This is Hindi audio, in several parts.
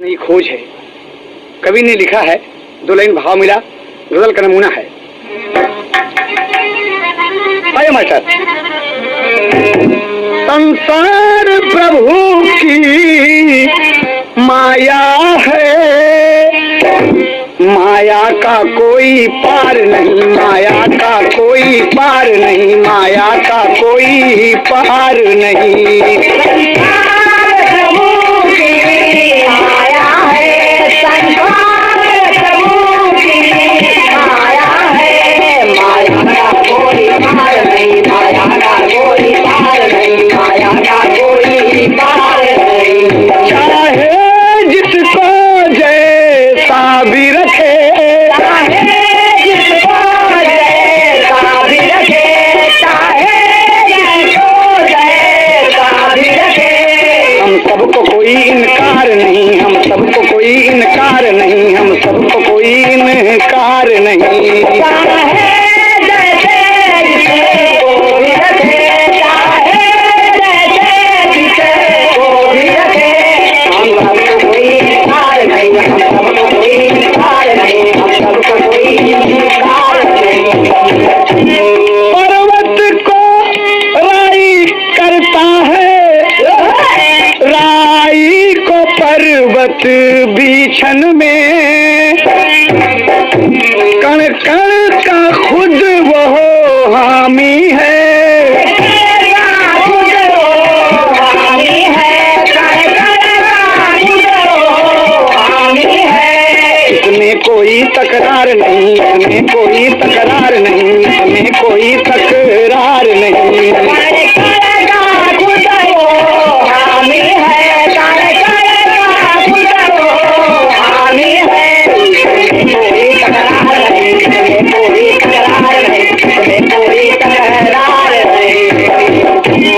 नई खोज है। कवि ने लिखा है, दो लाइन भाव मिला, गजल का नमूना है। आइए मास्टर। संसार प्रभु की माया है, माया का कोई पार नहीं, माया का कोई पार नहीं, माया का कोई पार नहीं। चाहे जिसको जैसा भी रखे, चाहे जिसको जैसा भी रखे, चाहे जिसको जैसा भी रखे, हम सबको कोई इनकार नहीं, हम सबको कोई इनकार नहीं, हम सबको कोई इनकार नहीं। चाहे पर्वत को राई करता है, राई को पर्वत बीछन में, कण कण का खुद वो हामी है, इसमें कोई तकरार नहीं, इसमें कोई तकरार नहीं, इसमें कोई तकरार नहीं।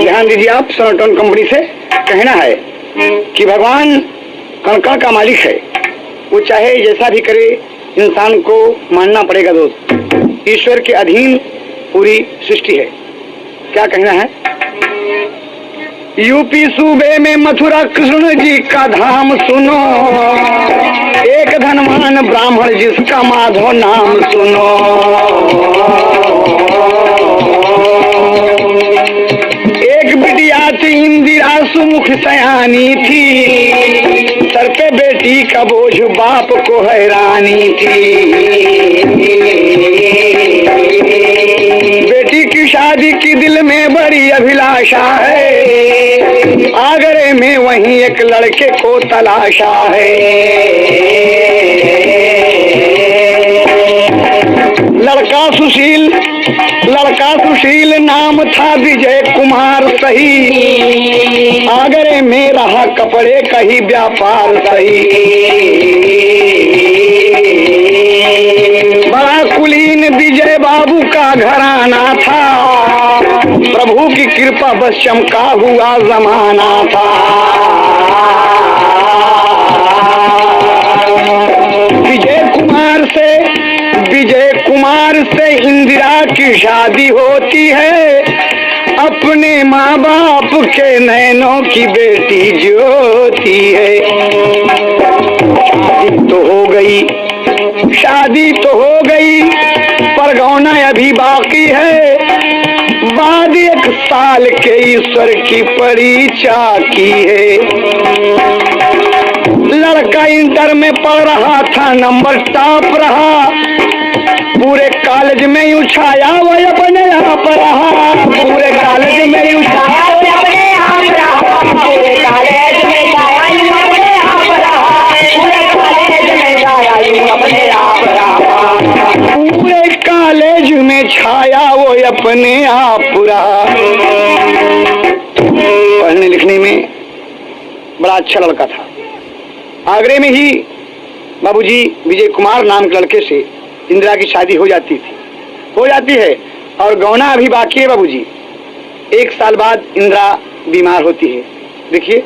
ध्यान दीजिए, आप सनातन कंपनी से कहना है कि भगवान कण कण का मालिक है, वो चाहे जैसा भी करे इंसान को मानना पड़ेगा। दोस्त, ईश्वर के अधीन पूरी सृष्टि है। क्या कहना है? यूपी सूबे में मथुरा कृष्ण जी का धाम सुनो, एक धनवान ब्राह्मण जिसका माधव नाम सुनो। एक बिटिया थी इंदिरा सुमुख सयानी थी, सर पे बेटी का बोझ बाप को हैरानी थी। बेटी की शादी की दिल में बड़ी अभिलाषा है, आगरे में वहीं एक लड़के को तलाशा है। लड़का सुशील नाम था विजय कुमार सही, आगरे में रहा कपड़े का ही व्यापार सही। बड़ा कुलीन विजय बाबू का घराना था, प्रभु की कृपा बस चमका हुआ जमाना था। विजय कुमार से इंदिरा की शादी होती है, अपने माँ बाप के नैनों की बेटी ज्योति है। शादी तो हो गई पर गौना अभी बाकी है, बाद एक साल के ईश्वर की परीक्षा की है। लड़का इंटर में पढ़ रहा था, नंबर टॉप रहा, पूरे कॉलेज में यूं छाया वो अपने आप रहा, पूरे कॉलेज में यूं छाया वो अपने आप रहा, पूरे कॉलेज में छाया यूं अपने आप रहा, पूरे कॉलेज में छाया यूं अपने आप रहा, पूरे कॉलेज में छाया वो अपने आप रहा। पढ़ने लिखने में बड़ा अच्छा लड़का था। आगरे में ही बाबूजी विजय कुमार नाम के लड़के से इंदिरा की शादी हो जाती है और गौना अभी बाकी है बाबूजी। एक साल बाद इंदिरा बीमार होती है। देखिए,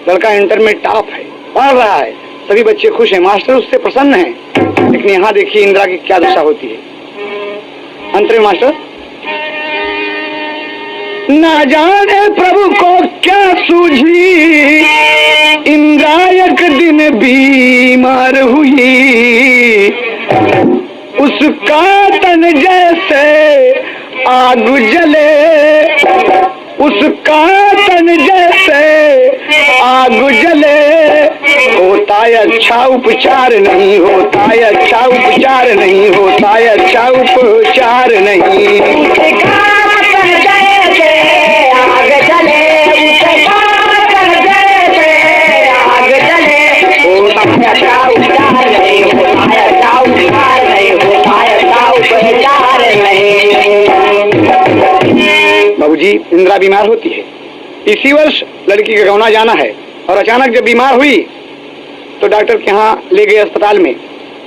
लड़का इंटर में टॉप है, पढ़ रहा है, सभी बच्चे खुश हैं, मास्टर उससे प्रसन्न हैं, लेकिन यहाँ देखिए इंदिरा की क्या दशा होती है। अंत में मास्टर ना जाने प्रभु को क्या सूझी, इंद्रा एक दिन बीमार हुई। उसका तन जैसे आग जले, उसका तन जैसे आग जले। होता है अच्छा उपचार नहीं, होता है अच्छा उपचार नहीं, होता है अच्छा उपचार नहीं। उसका तन जैसे आग जले, उसका तन जैसे आग जले। होता है अच्छा उपचार नहीं, होता है अच्छा उपचार नहीं, होता है अच्छा उपचार नहीं। बाबूजी, इंदिरा बीमार होती है। इसी वर्ष लड़की का गौना जाना है और अचानक जब बीमार हुई तो डॉक्टर के यहाँ ले गए अस्पताल में।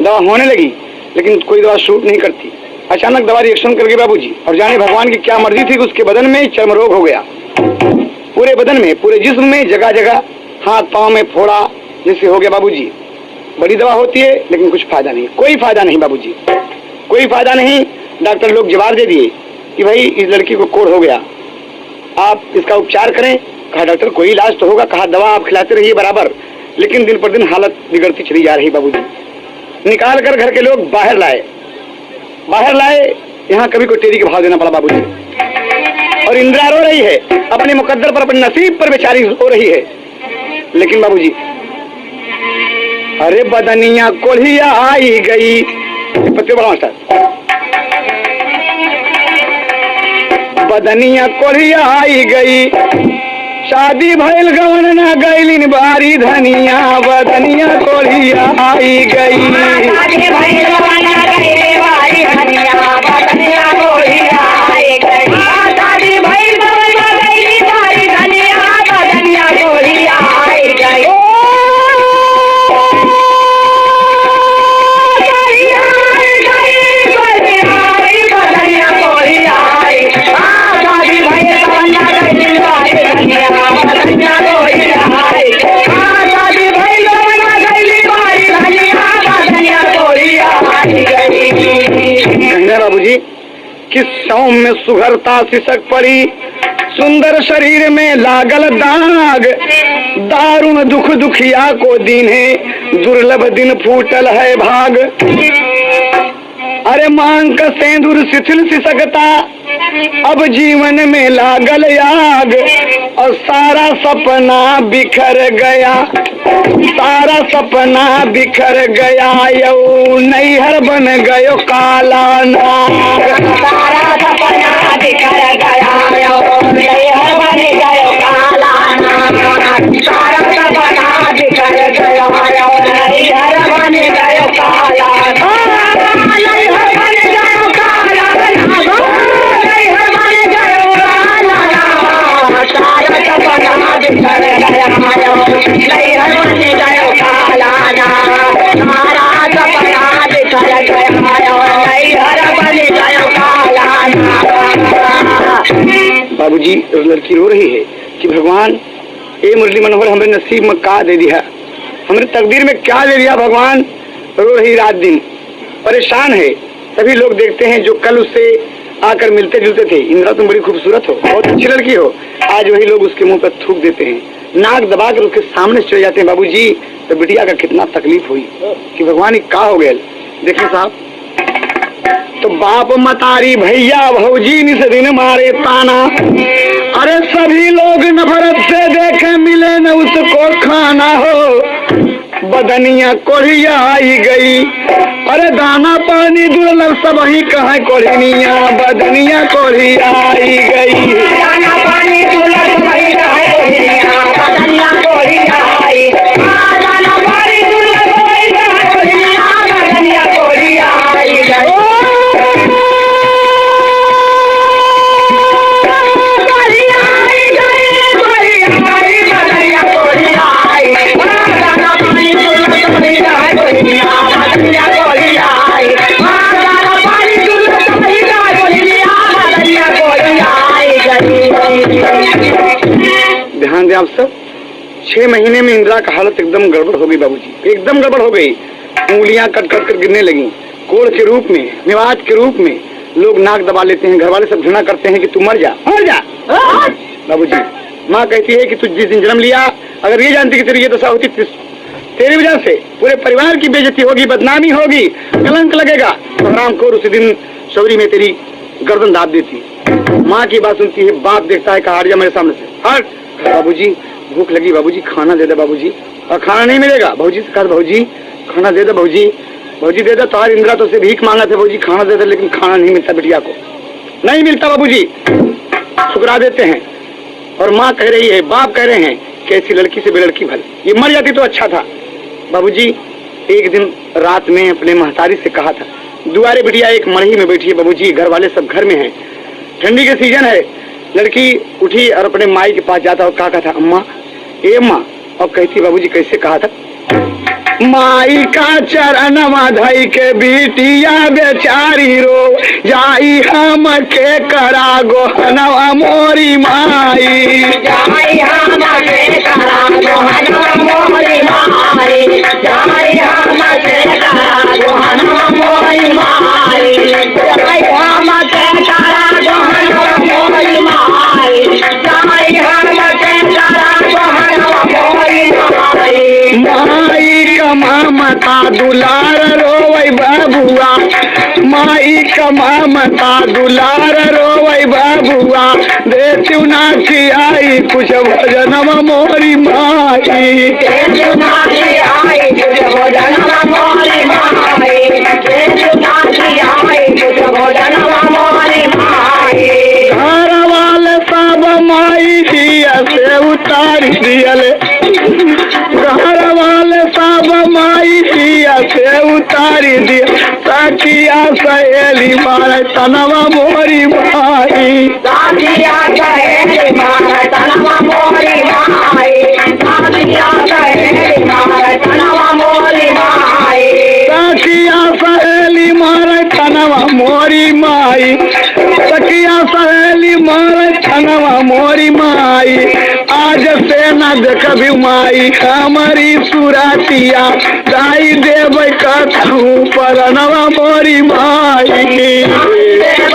दवा होने लगी लेकिन कोई दवा शूट नहीं करती। अचानक दवा रिएक्शन कर गई बाबूजी, और जाने भगवान की क्या मर्जी थी कि उसके बदन में चर्म रोग हो गया। पूरे बदन में, पूरे जिस्म में, जगह जगह हाथ पांव में फोड़ा जैसे हो गया बाबूजी। बड़ी दवा होती है लेकिन कुछ फायदा नहीं, कोई फायदा नहीं बाबूजी, कोई फायदा नहीं। डॉक्टर लोग जवाब दे दिए कि भाई इस लड़की को कोढ़ हो गया, आप इसका उपचार करें। कहा डॉक्टर कोई इलाज तो होगा, कहा दवा आप खिलाते रहिए बराबर, लेकिन दिन पर दिन हालत बिगड़ती चली जा रही बाबूजी। निकाल कर घर के लोग बाहर लाए, बाहर लाए। यहाँ कभी को टेरी के भाव देना पड़ा बाबूजी। और इंदिरा रो रही है, अपने मुकद्दर पर, अपने नसीब पर बेचारी रो रही है। लेकिन बाबूजी, अरे बदनिया कोढ़िया आई गई, पत्ते बड़ा मास्टर, बदनिया कोढ़िया आई गई, शादी भइल गवन न गइलिन बारी धनिया, बदनिया कोढ़िया आई गई। शादी भइल गवन न गइलिन बारी धनिया, बदनिया कोढ़िया आई गई। शादी भइल गवन न गइलिन बारी धनिया, बदनिया कोढ़िया आई गई। बाबूजी, किस सौम्य सुघरता सिसक पड़ी, सुंदर शरीर में लागल दाग, दारुण दुख दुखिया को दीन्हे, दुर्लभ दिन फूटल है भाग। अरे मांग का सेंदूर शिथिल सिसकता, अब जीवन में लागल आग, और सारा सपना बिखर गया, सारा सपना बिखर गया, यौ नैहर बन गयो काला नाग। सारा सपना बिखर गया, यौ नैहर बन गयो काला नाग। सारा सपना बिखर गया, यौ नैहर बन गयो काला नाग। नैहर बन गयो काला नाग, नैहर बन गयो काला नाग। सारा सपना बिखर गया, यौ नैहर बन गयो काला नाग। सारा सपना बिखर गया, यौ नैहर बन गयो काला नाग। बाबूजी, लड़की रो रही है कि भगवान ए मुरली मनोहर हमारे नसीब में क्या दे दिया, हमारे तकदीर में क्या दे दिया भगवान। रो रही रात दिन, परेशान है। सभी लोग देखते हैं जो कल उससे आकर मिलते जुलते थे, इंदिरा तुम बड़ी खूबसूरत हो, बहुत अच्छी लड़की हो, आज वही लोग उसके मुंह पर थूक देते हैं, नाक दबाकर उसके सामने चले जाते हैं। बाबूजी, तो बिटिया का कितना तकलीफ हुई कि भगवान का हो गया। देखिए साहब, तो बाप मतारी भैया भौजी निस दिन मारे ताना, अरे सभी लोग नफरत से देखे मिले न उसको खाना हो। बदनिया कोढ़िया आई गई, अरे दाना पानी दुर्लभ सब ही कहा कोढ़िया, बदनिया कोढ़िया आई गई। दाना पानी दुर्लभ सब ही कहा कोढ़िया, बदनिया कोढ़िया आई। दाना पानी दुर्लभ सब ही कहा कोढ़िया, बदनिया कोढ़िया आई गई। ध्यान दें आप सब, 6 महीने में इंदिरा का हालत एकदम गड़बड़ हो गई बाबूजी, एकदम गड़बड़ हो गई। उंगलियां कट कट कर गिरने लगी, कोढ़ के रूप में, निवात के रूप में, लोग नाक दबा लेते हैं, घर वाले सब घृणा करते हैं कि तू मर जा मर जा। बाबूजी माँ कहती है कि तू जिस दिन जन्म लिया, अगर ये जानती कि तेरी ये दशा होती, तेरी वजह से पूरे परिवार की बेइज्जती होगी, बदनामी होगी, कलंक लगेगा, तो हराम खोर उसी दिन सौरी में तेरी गर्दन दाब देती। माँ की बात सुनती है, बाप देखता है कि हट जा मेरे सामने से, हट। बाबूजी भूख लगी, बाबूजी खाना दे दे बाबूजी। और खाना नहीं मिलेगा, बाबूजी से कहा बाबूजी खाना दे दे बाबूजी, बाबूजी दे दे। तो इंदिरा तो से भीख मांगा थे, बाबूजी खाना दे दे, लेकिन खाना नहीं मिलता, बिटिया को नहीं मिलता। बाबूजी ठुकरा देते हैं और माँ कह रही है, बाप कह रहे हैं कि ऐसी लड़की से बेलड़की भली, ये मर जाती तो अच्छा था। बाबूजी एक दिन रात में अपने महतारी से कहा था, दुआरे बिटिया एक मरही में बैठी है बाबूजी, घर वाले सब घर में हैं, ठंडी के सीजन है। लड़की उठी और अपने माई के पास जाता और कहा था, अम्मा ए माँ, और कहती बाबूजी कैसे कहा था, माई का चरण धई के बिटिया बेचारी रो जाई हम के करा गोहनवा मोरी माई, जाई हम के करा गोहनवा मोरी माई, जाई हम के करा गोहनवा मोरी माई, जाई हम के करा गोहनवा मोरी माई, जाई हम के करा गोहनवा मोरी माई। माई का ममता दुलार रोवै बबुआ, माई का ममता दुलार रोवै बबुआ, देती ना खियाई कुछ भोजनवा मोरी माई, देती ना खियाई कुछ भोजनवा मोरी माई, देती ना खियाई कुछ भोजनवा मोरी माई। घर वाले सब माई दिया से उतार दियले, घर वाले सब माई दिया से उतारी दिया, सखिया सहेली मारे तनवा मोरी माई, सखिया सहेली मारे तनवा मोरी माई, सखिया सहेली मारे तनवा मोरी माई, सखिया सहेली मारे तनवा मोरी माई, सखिया सहेली मारे तनवा मोरी माई। आज से न देखबी माई हमारी सुरतिया, दाई देव कहूँ परनवा मोरी माई, देव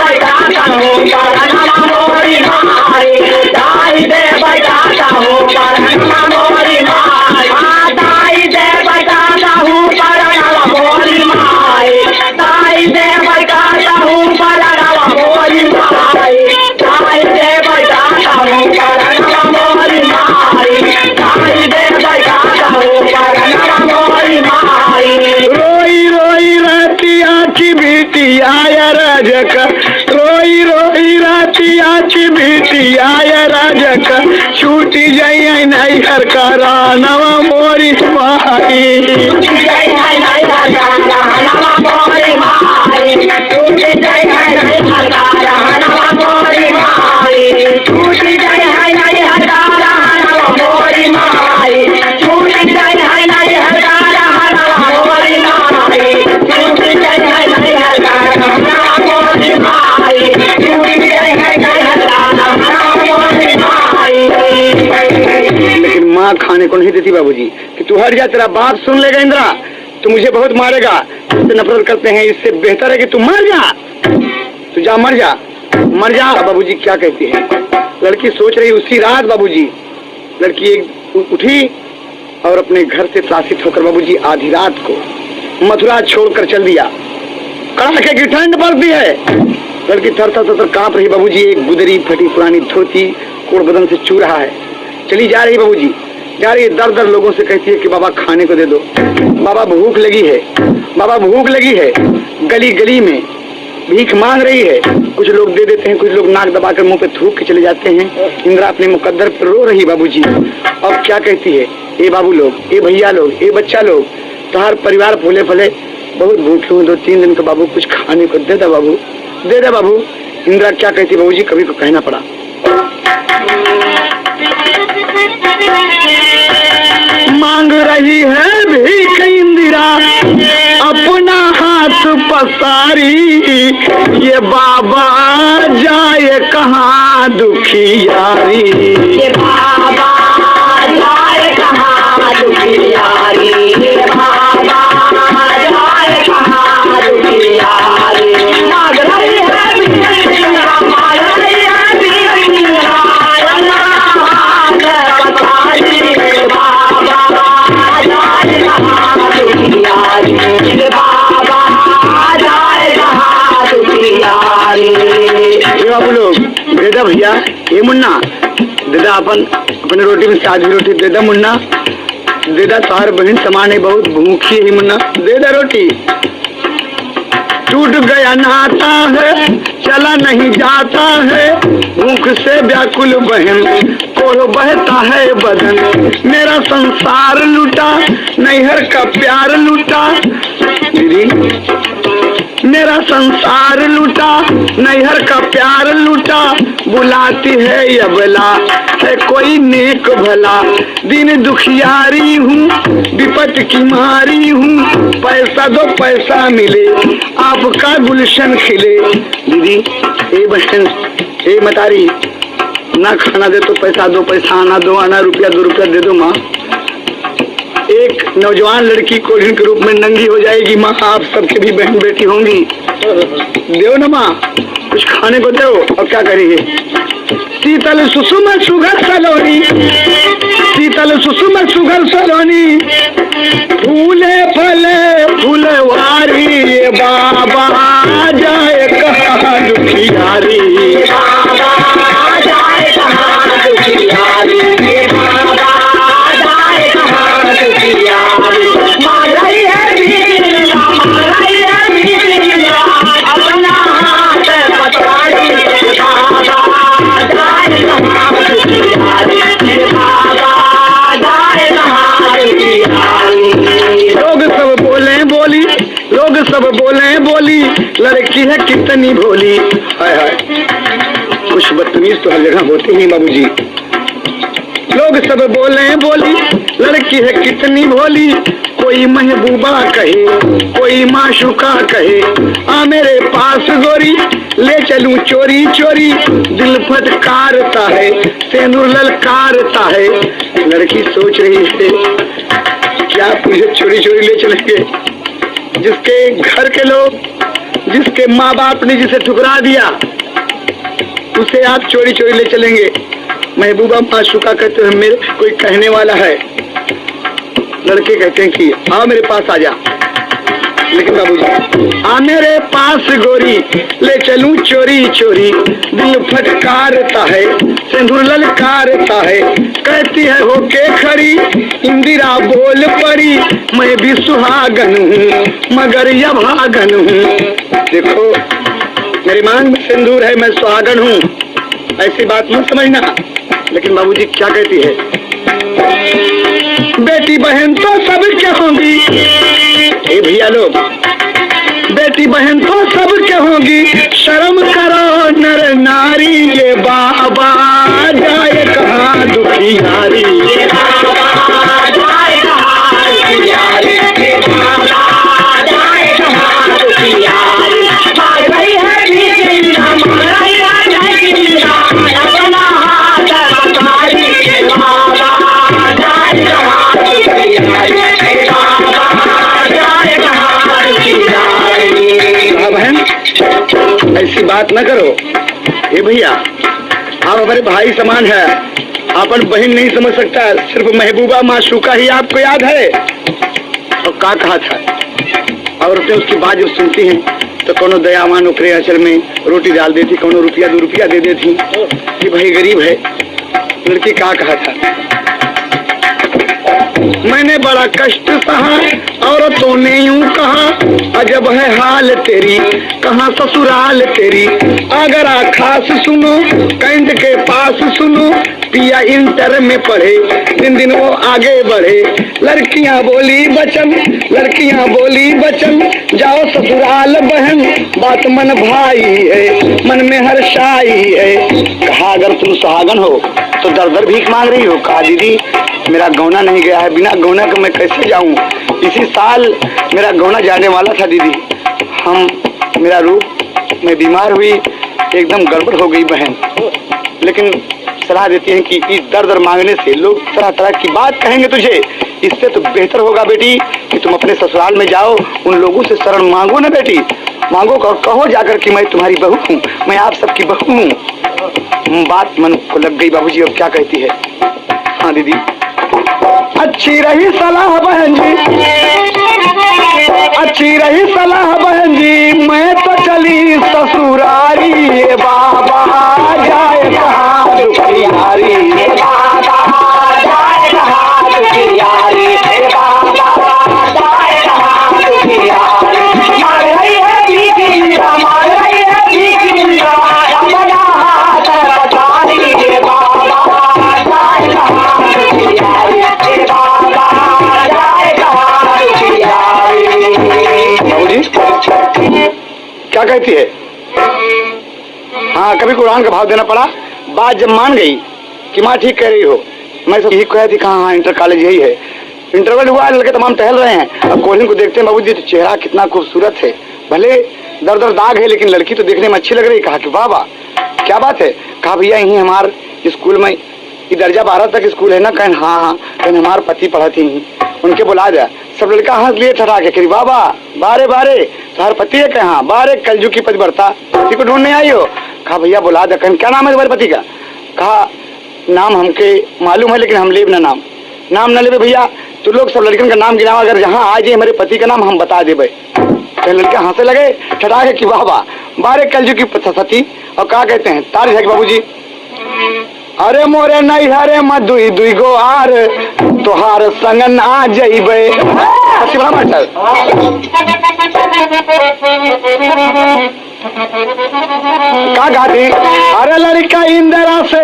कहूँ परनवा मोरी माई, दाई देव कहूँ परनवा मोरी माई, दाई देव कहूँ परनवा मोरी माई, दाई देव कहूँ परनवा मोरी माई, दाई देव कहूँ परनवा मोरी माई, दाई देव कहूँ परनवा मोरी माई। रोई रोई रातिया की बिटिया राजक, रोई रोई रातिया की बिटिया राजक, छूटी जाइए नहीं हर करा नवा मोरी माई, जय है नहीं हरकारा नवा मोरी माई, छूटी जय है नहीं हरकारा नवा मोरी माई, छूटी जय है नहीं हरकारा नवा मोरी माई, छूटी जय है नहीं हरकारा नवा मोरी माई, छूटी जय है नहीं हरकारा नवा मोरी माई, छूटी जय है नहीं हरकारा नवा मोरी माई। लेकिन माँ खाने को नहीं देती बाबूजी कि तू हट जा, तेरा बाप सुन लेगा इंदिरा, तू मुझे बहुत मारेगा, तुझसे नफरत करते हैं, इससे बेहतर है कि तू मर जा, तू जा मर जा मर जा। बाबूजी क्या कहती है, लड़की सोच रही उसी रात बाबूजी, लड़की एक उठी और अपने घर से त्रासित होकर बाबूजी आधी रात को मथुरा छोड़कर चल दिया। कड़ाके की ठंड पड़ती है, लड़की थर थर थर कांप रही बाबूजी, एक गुदरी फटी पुरानी धोती कोड़ बदन से चू रहा है, चली जा रही बाबूजी, जा रही दर दर लोगों से कहती है कि बाबा खाने को दे दो, बाबा भूख लगी है, बाबा भूख लगी है। गली गली में भीख मांग रही है, कुछ लोग दे देते हैं, कुछ लोग नाक दबाकर मुंह पे थूक के चले जाते हैं। इंदिरा अपने मुकद्दर पर रो रही बाबूजी। अब क्या कहती है, ए बाबू लोग, ए भैया लोग, ए बच्चा लोग, तुम्हार परिवार फूले फले बहुत भूखे हूँ, 2-3 दिन का बाबू कुछ खाने को दे दे बाबू, दे दे बाबू। इंदिरा क्या कहती बाबूजी, कभी को कहना पड़ा। मांग रही है भीख इंदिरा अपना हाथ पसारी, ये बाबा जाए कहाँ दुखियारी, ये बाबा जाए कहाँ दुखियारी, ये बाबा जाए कहाँ दुखियारी। मांग रही है दुखियारी रे बाबा जाए कहाँ दुखियारी। बाबू लोग देदा भैया, ये मुन्ना देदा अपन अपने रोटी में से आधी रोटी देदा मुन्ना, देदा तार बहन समान है, बहुत भूखी है मुन्ना, देदा रोटी। टूट गया नाता है, चला नहीं जाता है, भूख से व्याकुल बहन को बहता है बदन, मेरा संसार लूटा नैहर का प्यार लूटा, दीदी मेरा संसार लूटा नैहर का प्यार लूटा, बुलाती है यबला है कोई नेक भला, दिन दुखियारी हूँ विपत की मारी हूँ, पैसा दो पैसा मिले आपका गुलशन खिले। दीदी ए बहन ए मतारी, ना खाना दे तो पैसा दो, पैसा आना दो आना, रुपया दो रुपया दे दो माँ। एक नौजवान लड़की कोढ़िन के रूप में नंगी हो जाएगी माँ, आप सबके भी बहन बेटी होंगी, दो ना माँ, कुछ खाने को दो। और क्या करेंगे? शीतल सुसुम सुगर सलोनी, शीतल सुसुम सुगर सलोनी, फूले फले फूलवारी ये बाबा जाए कहाँ दुखियारी, बाबा जाए कहाँ दुखियारी रे बाबा जाए कहाँ दुखियारी। मारई है बीरा, मारई है बीरा, अपना हाथ पकड़ी बाबा जाए कहाँ दुखियारी रे बाबा जाए कहाँ दुखियारी। लोग सब बोले बोली, लोग सब बोले बोली, लड़की है कितनी भोली। हाय हाय, कुछ बदतमीज तो हर जगह होते ही बाबूजी। लोग सब बोले बोली, लड़की है कितनी भोली, कोई महबूबा कहे कोई माशुका कहे, आ मेरे पास गोरी ले चलूं चोरी चोरी, दिल फटकारता है सेंदूर ललकारता है। लड़की सोच रही है क्या मुझे चोरी चोरी ले चलेंगे, जिसके घर के लोग, जिसके माँ बाप ने जिसे ठुकरा दिया उसे आप चोरी चोरी ले चलेंगे। महबूबा माशुका कहते हैं मेरे कोई कहने वाला है, लड़के कहते हैं कि आओ मेरे पास आ जा, लेकिन बाबूजी आ मेरे पास गोरी ले चलूं चोरी चोरी, दिल फटकारता है सिंदूर ललकारता है, कहती है होके खड़ी इंदिरा बोल पड़ी, मैं भी सुहागन हूँ मगर यह भागन हूँ। देखो मेरी मांग में सिंदूर है, मैं सुहागन हूँ, ऐसी बात मत समझना। लेकिन बाबूजी क्या कहती है, बेटी बहन तो सब क्या होंगी, ए भैया लोग बेटी बहन तो सब क्या होंगी, शर्म करो नर नारी ये बाबा जाए कहाँ दुखियारी, ये बाबा जाए कहाँ दुखियारी, ये बाबा जाए कहाँ दुखियारी। मारई है बीरा, मारई है बीरा, अपना हाथ पकड़ी बाबा जाए कहाँ दुखियारी, बाबा जाए कहाँ दुखियारी। हाँ बहन ऐसी बात न करो, ये भैया आप हमारे भाई समान है, अपन बहन नहीं समझ सकता, सिर्फ महबूबा माशुका ही आपको याद है। और क्या कहा था, औरतें उसकी बात जब सुनती हैं तो कोनो दयावान ओकरे अचल में रोटी डाल देती, कोनो रुपया 2 रुपया दे देती कि भाई गरीब है। लड़की क्या कहा था, मैंने बड़ा कष्ट सहा औरतों ने यूं कहा, अजब है हाल तेरी कहाँ ससुराल तेरी, अगर खास सुनो कैंट के पास सुनो, पिया इंटर में पढ़े दिन दिन वो आगे बढ़े, लड़कियां बोली बचन लड़कियां बोली बचन, जाओ ससुराल बहन बात मन भाई है मन में हर्षाई है। कहा अगर तुम सुहागन हो तो दर दर भीख मांग रही हो, कहा दीदी मेरा गौना नहीं गया है, बिना गौना के मैं कैसे जाऊं, इसी साल मेरा गौना जाने वाला था दीदी, मेरा रूप मैं बीमार हुई एकदम गड़बड़ हो गई बहन। लेकिन सलाह देती हैं कि इस दर दर मांगने से लोग तरह तरह की बात कहेंगे तुझे, इससे तो बेहतर होगा बेटी कि तुम अपने ससुराल में जाओ, उन लोगों से शरण मांगो ना बेटी, मांगो और कहो जाकर कि मैं तुम्हारी बहू हूँ, मैं आप सबकी बहू हूँ। बात मन को लग गई बाबूजी, अब क्या कहती है। हाँ दीदी अच्छी रही सलाह बहन जी, अच्छी रही सलाह बहन जी, मैं तो चली ससुरारी, ये बाबा जाए कहाँ दुखियारी, हे बाबा जाए कहाँ दुखियारी, हे बाबा जाए कहाँ दुखियारी। मार रही है भीखिया, मार रही है भीखिया, अपना हाथ पसारी, हे बाबा जाए कहाँ दुखियारी, हे बाबा जाए कहाँ दुखियारी। बाबूजी क्या कहती है? हाँ, कभी कुरान का भाव देना पड़ा। बात जब मान गई कि माँ ठीक कह रही हो, मैं सब यही कह थी कहाँ, हाँ इंटर कॉलेज यही है। इंटरवल हुआ है, लड़के तमाम टहल रहे हैं। अब कोलिन को देखते हैं बाबूजी तो चेहरा कितना खूबसूरत है, भले दर दर दाग है लेकिन लड़की तो देखने में अच्छी लग रही। कहा कि वाह वाह क्या बात है। कहा भैया यही हमारे स्कूल में ये दर्जा 12 तक स्कूल है ना। कहें हाँ हाँ। कहें हमारे पति पढ़ाती हैं, उनके बुला जा। सब लड़का हंस लिए ठठा के, बाबा बारे बारे तुम्हारे पति है? कहे हाँ। बारे कलजू की पतिव्रता, पति को ढूंढने आई हो? कहा भैया बुला दे। कहें क्या नाम है तुम्हारे पति का? कहा नाम हमके मालूम है लेकिन हम लेब ना नाम। नाम न लेबे भैया तो लोग सब लड़कन का नाम गिनावा, अगर जहाँ आ जाए मेरे पति का नाम हम बता देबे। तो लड़के हंसे लगे ठठा के कि बाबा बारे कलजू की सती। और क्या कहते हैं तारीफ है कि बाबूजी, अरे मोरे नहीं हरे मधुई दुई गो आर तोहार संग ना जइबे। अच्छी बड़ा मास्टर का गाती, अरे लड़का इंदिरा से,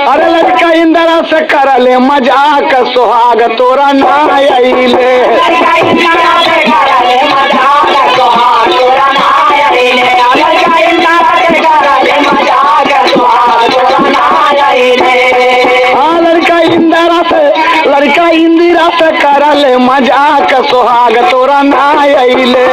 अरे लड़का इंदिरा से करले मजाक सोहाग तोरा ना आइले। लड़का इंदिरा से करले मजाक सोहाग तोरा ना आइले।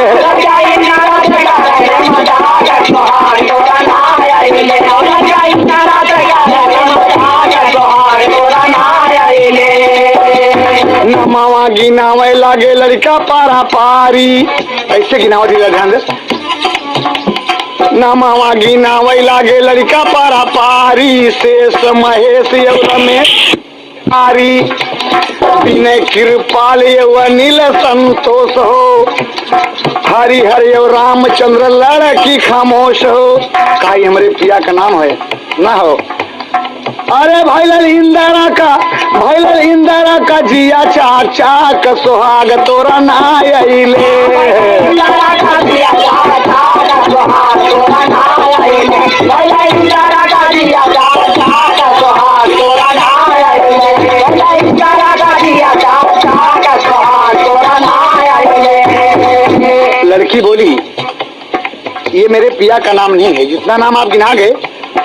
नमावा गिनावे लागे लड़का पारा पारी, ऐसे गिनावा दीजिए ध्यान दे। नमावा गिनावे लागे लड़का पारा पारी, शेष महेश रमेश आरी, विनय कृपाल नील संतोष हो, हरि हरि रामचंद्र लड़की खामोश हो। काई हमारे पिया का नाम है ना हो। अरे भैलल इंदिरा का जिया चाक चाक सोहाग तोरा ना आइले। लड़की बोली ये मेरे पिया का नाम नहीं है, जितना नाम आप गिना गए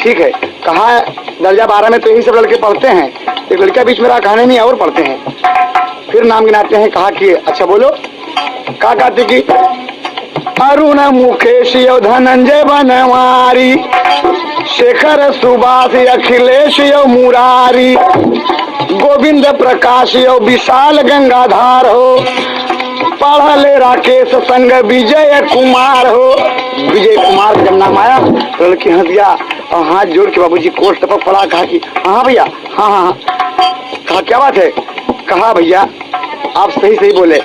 ठीक है। कहा दर्जा 12 में तो यही सब लड़के पढ़ते हैं, एक लड़का बीच में रहा कहानी नहीं और पढ़ते हैं। फिर नाम गिनाते हैं। कहा कि अच्छा बोलो का कहते कि अरुण मुकेश यो धनंजय बनवारी, शेखर सुभाष अखिलेश यो मुरारी, गोविंद प्रकाश यो विशाल गंगाधार हो, पढ़ले राकेश संग विजय कुमार हो। विजय कुमार जब नाम आया तो लड़की हंस गया और हाथ जोड़ के बाबूजी कोट टपक पड़ा। कहा कि हाँ भैया हाँ हाँ हाँ। कहा क्या बात है? कहा भैया आप सही सही बोले।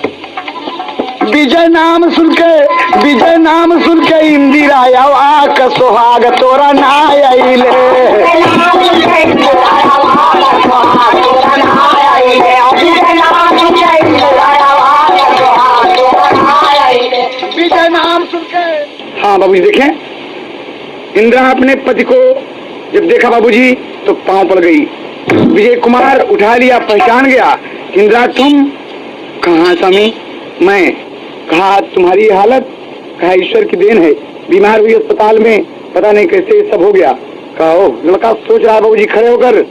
विजय नाम सुन के इंदिरा आक सोहाग तोरा ना आइले। विजय नाम सुन के हाँ बाबूजी देखें इंदिरा अपने पति को जब देखा बाबूजी तो पांव पड़ गई। विजय कुमार उठा लिया, पहचान गया। इंदिरा तुम? कहाँ स्वामी मैं। कहा तुम्हारी हालत? कहा ईश्वर की देन है, बीमार हुई अस्पताल में, पता नहीं कैसे सब हो गया। कहा ओ लड़का सोच रहा बाबूजी खड़े होकर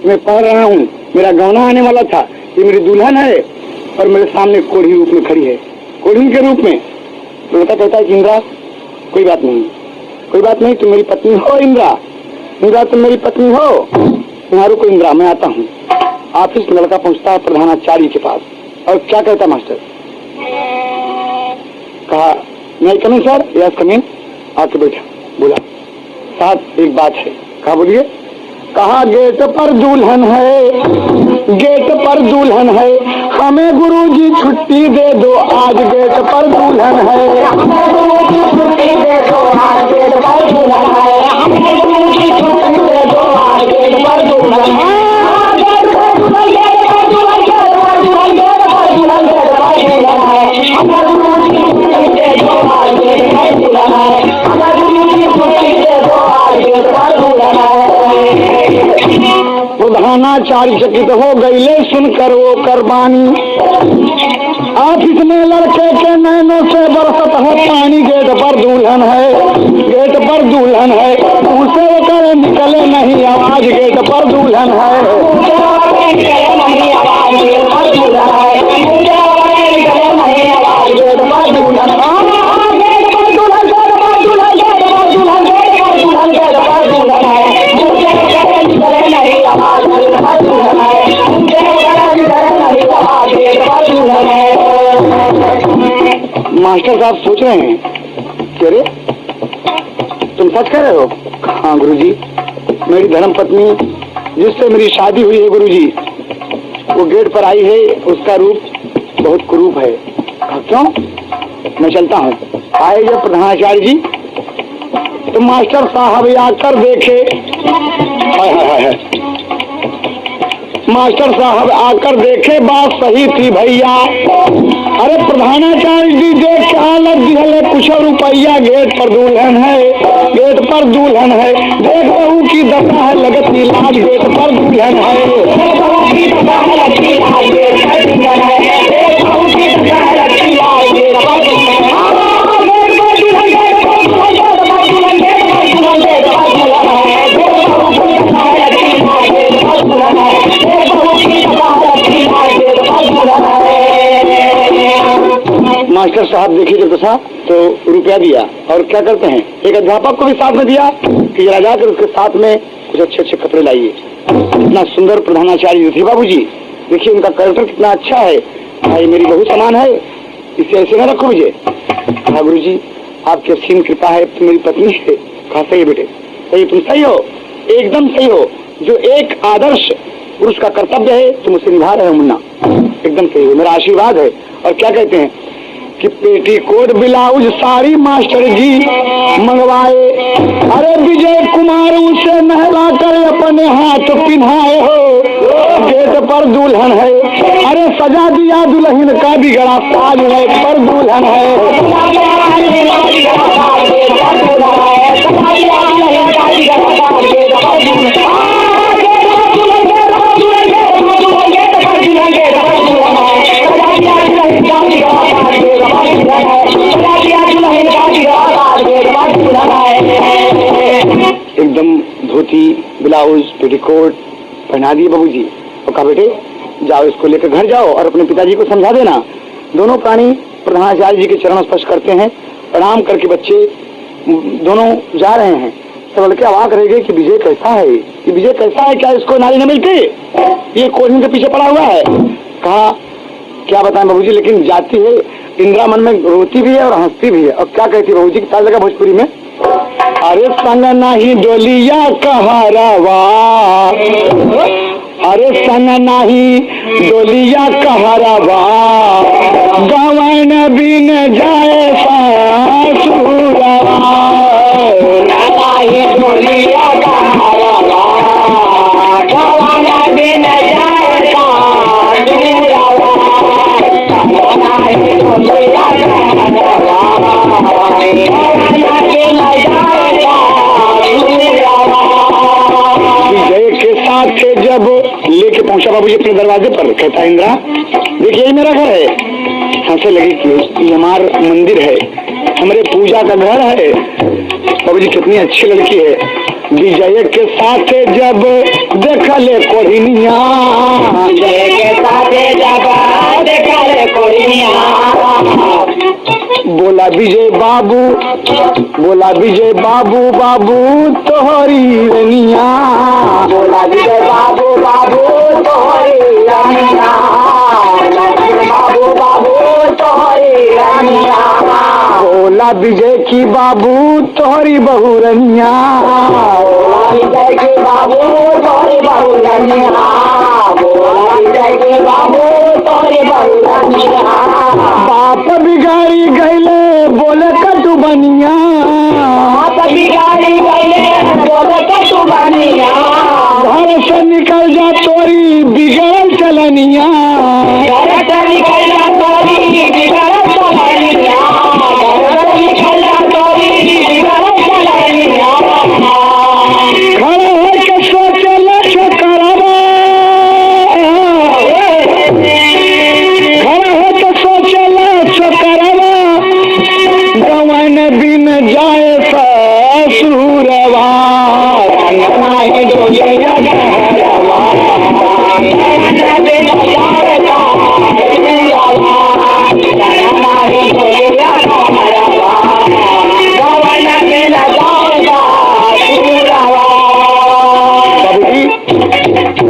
मैं पढ़ रहा हूँ, मेरा गौना आने वाला था, ये मेरी दुल्हन है और मेरे सामने कोढ़ी रूप में खड़ी है, कोढ़ी के रूप में। तो लड़का कहता है कि इंदिरा कोई बात नहीं, कोई बात नहीं, तुम मेरी पत्नी हो इंदिरा, इंदिरा तुम मेरी पत्नी हो, तुम्हारे को इंदिरा मैं आता हूँ। ऑफिस में लड़का पहुँचता है प्रधानाचार्य के पास और क्या कहता मास्टर? कहा नहीं कमिंग सर। Yes coming. आके बैठा, बोला साहब एक बात है। कहा बोलिए। कहा गेट पर दुल्हन है, गेट पर दुल्हन है, हमें गुरुजी छुट्टी दे दो, आज गेट पर दुल्हन है। हमें गुरुजी छुट्टी दे दो, आज गेट पर दुल्हन है। हमें गुरुजी छुट्टी दे दो, आज गेट पर दुल्हन है। गेट पर दुल्हन, गेट पर दुल्हन, गेट पर दुल्हन, गेट पर दुल्हन, गेट पर दुल्हन है। हमें गुरुजी छुट्टी दे दो, आज गेट पर दुल्हन है। हमें गुरुजी छुट्टी दे दो, आज गेट पर दुल्हन है। प्रधानाचार्य चकित हो गईले सुनकर वो करबानी, ऑफिस में लड़के के नैनों से बरसत है पानी। गेट पर दुल्हन है, गेट पर दुल्हन है, उसे कर निकले नहीं आवाज। गेट पर दुल्हन है, निकले नहीं आवाज, गेट पर दुल्हन है। निकले नहीं आवाज, गेट पर दुल्हन है। गेट पर दुल्हन, गेट पर दुल्हन, गेट पर दुल्हन, गेट पर दुल्हन, गेट पर दुल्हन है। निकले नहीं आवाज, गेट पर दुल्हन है। निकले नहीं आवाज, गेट पर दुल्हन है। मास्टर साहब सोच रहे हैं कि अरे तुम सच कह रहे हो? हाँ गुरुजी, मेरी धर्म पत्नी जिससे मेरी शादी हुई है गुरुजी, वो गेट पर आई है, उसका रूप बहुत कुरूप है। क्यों? मैं चलता हूँ। आए जब प्रधानाचार्य जी तो मास्टर साहब आकर देखे, हाय हाय हाय हाय, मास्टर साहब आकर देखे बात सही थी भैया। अरे प्रधानाचार्य जी देख के हालत दिहले कुछ रुपया। गेट पर दुल्हन है, गेट पर दुल्हन है, देख बहू की दशा है लगती लाज। गेट पर दुल्हन है, बहू की दशा है लगती लाज, गेट पर दुल्हन है। बहू की दशा है लगती लाज, गेट पर दुल्हन है। गेट पर दुल्हन, गेट पर दुल्हन, गेट पर दुल्हन, गेट पर दुल्हन, गेट पर दुल्हन है। बहू की दशा है लगती लाज, गेट पर दुल्हन है। बहू की दशा है लगती लाज, गेट पर दुल्हन है। मास्टर साहब देखिए जब दशा तो रुपया दिया, और क्या करते हैं एक अध्यापक को भी साथ में दिया कि जरा जाकर उसके साथ में कुछ अच्छे अच्छे कपड़े लाइए। इतना सुंदर प्रधानाचार्य थे बाबूजी, देखिए उनका कैरेक्टर कितना अच्छा है। भाई मेरी बहू समान है, इसे ऐसे न रखो मुझे। हाँ गुरुजी, आपकी असीम कृपा है, तुम मेरी पत्नी है। कहा सही है बेटे, सही, तुम सही हो, एकदम सही हो। जो एक आदर्श पुरुष का कर्तव्य है तुम उसे निभा रहे हो मुन्ना, एकदम सही हो, मेरा आशीर्वाद है। और क्या कहते हैं कि पेटीकोट ब्लाउज साड़ी मास्टर जी मंगवाए। अरे विजय कुमार उसे नहला कर अपने हाथ पिन्हाए हो। गेट पर दुल्हन है, अरे सजा दिया दुल्हन का बिगड़ा साज है। पर दुल्हन एकदम धोती ब्लाउज पेटीकोट पहना दिए बाबूजी, और कहा बेटे जाओ इसको लेकर घर जाओ और अपने पिताजी को समझा देना। दोनों प्राणी प्रधानाचार्य जी के चरण स्पर्श करते हैं, प्रणाम करके बच्चे दोनों जा रहे हैं। सब लड़के अवाक रह गए कि विजय कैसा है, ये विजय कैसा है, क्या इसको नारी न मिलती, ये कोहिन के पीछे पड़ा हुआ है। कहा क्या बताएं बाबूजी, लेकिन जाती है इंदिरा मन में रोती भी है और हंसती भी है। और क्या कहती है बाबूजी, क्या लगा भोजपुरी में? अरे संग नहीं डोलिया कहरावा, अरे संग नहीं डोलिया कहरावा, गवन बिन जाए सासुरवा। डोलिया कहरावा, गवन बिन जाए सासुरवा। विजय के साथ जब लेके पहुंचा बाबूजी अपने दरवाजे पर, कहता इंदिरा देखिए यही मेरा घर है। हंसने लगी कि ये हमारा मंदिर है, हमारे पूजा का घर है। बाबूजी कितनी अच्छी लड़की है। विजय के साथ जब देखा ले कोहिनिया, विजय के साथ जब देखा ले कोहिनिया, बोला विजय बाबू, बोला विजय बाबू, बाबू तोहरी रनिया, बोला विजय बाबू, बाबू तोहरी रनिया, बाबू बाबू तोहरी रनिया, बोला विजय की बाबू तोहरी बहू रनिया, बोला विजय की बाबू तोहरी बहू रनिया, बोला विजय के बाबू तोरे बहुरानिया बाप बिगाड़ी गईले बोले कटु बनिया बाप बिगाड़ी गईले बोले कटु बनिया घर से निकल जा तोरी बिगड़ल चलनिया घर से निकल जा तोरी बिगड़ल चलनिया घर से निकल जा तोरी बिगड़ल चलनिया खड़ा होके सोचल छोकरवा खड़ा होके सोचल छोकरवा गवन दिन जाए ससुरवा नहीं डोले घरवा नहीं डोले घरवा गवन दिन जाएगा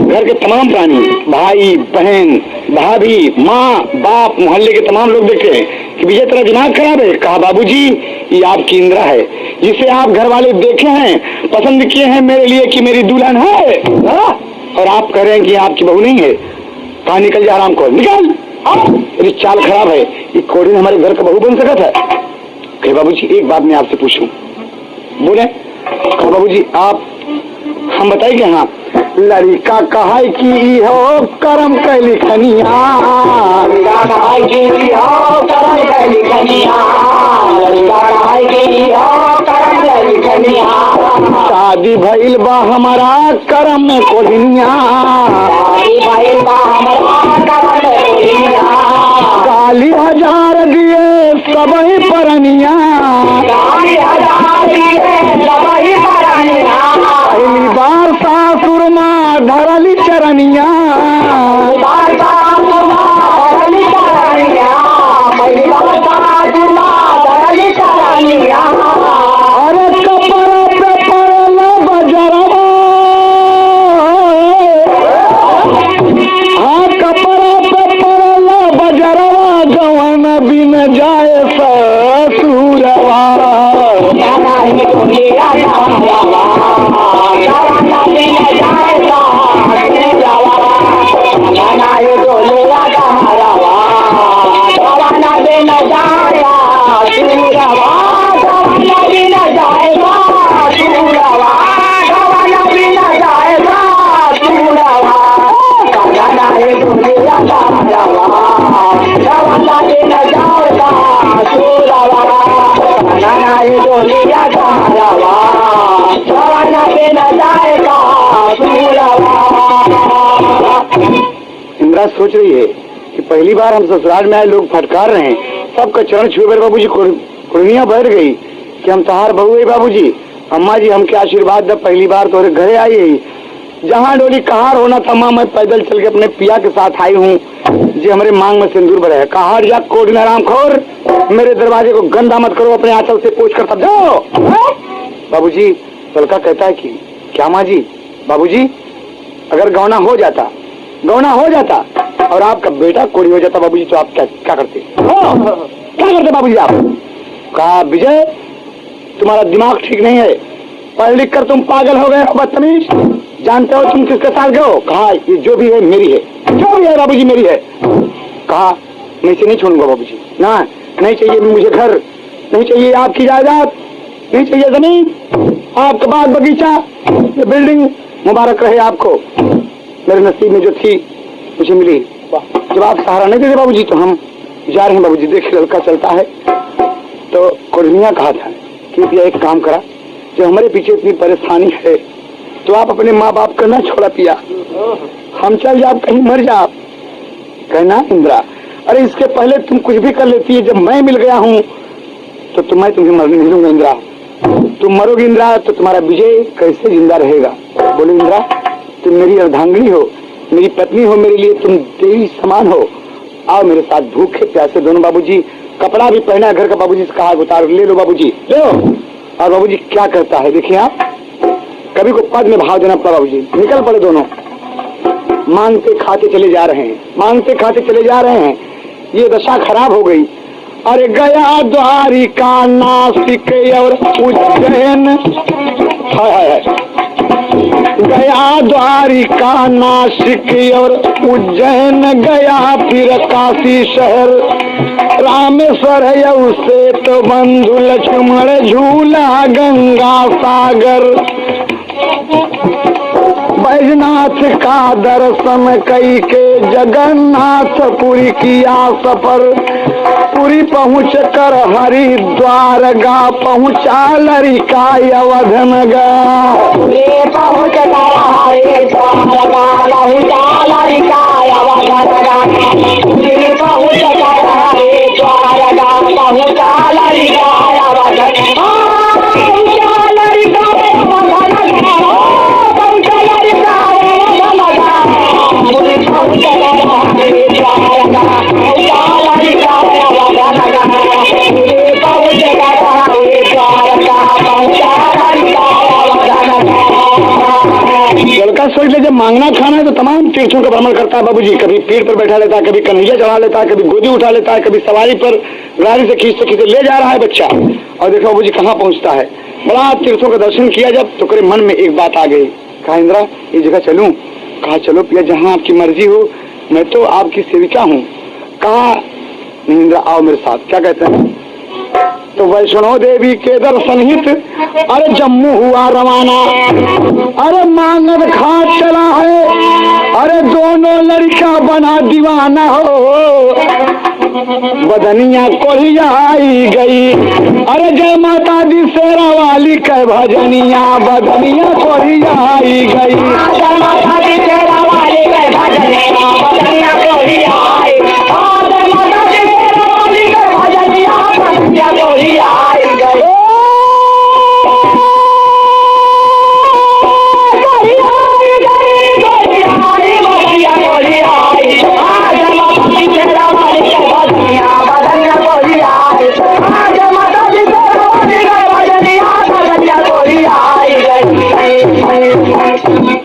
घर के तमाम प्राणी भाई बहन भाभी माँ बाप मोहल्ले के तमाम लोग देखे कि विजय तेरा दिमाग खराब है। कहा बाबूजी ये आपकी इंदिरा है जिसे आप घर वाले देखे हैं पसंद किए हैं मेरे लिए कि मेरी दुल्हन है और आप कह रहे हैं कि आपकी बहू नहीं है। कहा निकल जा आराम को निकल मेरी चाल खराब है ये कोड़ी हमारे घर का बहू बन सकता है। कहे बाबूजी एक बात मैं आपसे पूछूं बोले। कहा बाबूजी आप हम बताइए हाँ लड़का कहा कि हो करम कैली खनिया शादी भइल बा हमारा करम में कोलिनिया काली हजार दिए सबही परनिया पहली बार सासुर माँ धरली चरनिया अरे कपड़ा पे पड़ला बजरवा हाँ कपड़ा पे पड़ला बजरवा जवन बिन जाए ससुरवा इंदिरा सोच रही है कि पहली बार हम ससुराल में आए लोग फटकार रहे हैं सबका चरण छुए मेरे बाबूजी कुर्निया बैठ गई कि हम तहार बहू है बाबूजी अम्मा जी हमके आशीर्वाद दे पहली बार तोरे घरे आई है जहाँ डोली कहार होना था माँ मैं पैदल चल के अपने पिया के साथ आई हूँ जी हमारे मांग में सिंदूर भरे है कहार जा कोडिन आराम खोर मेरे दरवाजे को गंदा मत करो अपने आंचल से पूछ कर तब जाओ। बाबूजी लड़का कहता है कि क्या माँ जी बाबूजी अगर गौना हो जाता और आपका बेटा कोड़ी हो जाता बाबूजी तो आप क्या करते क्या करते बाबूजी आप। कहा विजय तुम्हारा दिमाग ठीक नहीं है पढ़ लिख कर तुम पागल हो गए हो बदतमीज जानते हो तुम किसके साथ गए हो। कहा ये जो भी है मेरी है जो भी है बाबूजी मेरी है। कहा मैं इसे नहीं छोड़ूंगा बाबूजी ना नहीं चाहिए मुझे घर नहीं चाहिए आपकी जायदाद नहीं चाहिए जमीन आपका बाग बगीचा ये बिल्डिंग मुबारक रहे आपको मेरे नसीब में जो थी मुझे मिली। जब आप सहारा नहीं देते बाबूजी तो हम जा रहे हैं बाबूजी देखिए लड़का चलता है तो कुर्मिया कहा था कि पिया एक काम करा जब हमारे पीछे इतनी परेशानी है तो आप अपने माँ बाप का ना छोड़ा पिया हम चल जाओ कहीं मर जाओ। कहना इंदिरा अरे इसके पहले तुम कुछ भी कर लेती है जब मैं मिल गया हूँ तो मैं तुम्हें मरने नहीं दूंगा इंदिरा तुम मरोगी इंदिरा तो तुम्हारा विजय कैसे जिंदा रहेगा। बोले इंदिरा तुम मेरी अर्धांगिनी हो मेरी पत्नी हो मेरे लिए तुम देवी समान हो आओ मेरे साथ भूखे प्यासे दोनों। बाबूजी कपड़ा भी पहना घर का बाबूजी से कहा उतार ले लो बाबूजी लो। और बाबूजी क्या करता है देखिए आप कभी को पद में भाव देना पड़ा बाबूजी निकल पड़े दोनों मांगते खाते चले जा रहे हैं ये दशा खराब हो गई। अरे गया द्वारिका नासिक और उज्जैन हाय हाय हाय गया द्वारिका नासिक और उज्जैन गया फिर काशी शहर रामेश्वर से तो बंधु लक्ष्मण झूला गंगा सागर बैजनाथ का दर्शन कई के जगन्नाथपुरी किया सफर पुरी पहुँच कर हरिद्वार गा पहुँचा लरिका अवध नगर पहुँच कर हरिद्वार गा पहुँचा लरिका अवध नगर पहुँच कर हरिद्वार गा पहुँचा लरिका अवध लड़का सोच ले जब मांगना खाना है तो तमाम तीर्थों का भ्रमण करता है बाबूजी। कभी पेड़ पर बैठा लेता है, कभी कन्हैया चढ़ा लेता है, कभी गोदी उठा लेता है, कभी सवारी पर गाड़ी से खींचते ले जा रहा है बच्चा। और देखो बाबूजी कहाँ पहुँचता है। बड़ा तीर्थों का दर्शन किया जब तो करे मन में एक बात आ गई। कहा इंद्रा ये जगह चलूं? कहा चलो पिया जहाँ आपकी मर्जी हो, मैं तो आपकी सेविका हूँ। कहा नहीं इंद्रा आओ मेरे साथ। क्या कहते हैं? तो वैष्णो देवी के दर्शन हित अरे जम्मू हुआ रवाना। अरे मांगद घाट चला है, अरे दोनों लड़का बना दीवाना हो। बदनिया कोलिया आई गई, अरे जय माता दी शेरा वाली कह भजनिया। बदनिया कोलिया आई गई, जय माता दी शेरा वाली कह भजनिया। बदनिया कोलिया आई, जय माता दी शेरा वाली कह भजनिया। बदनिया कोलिया आई गई।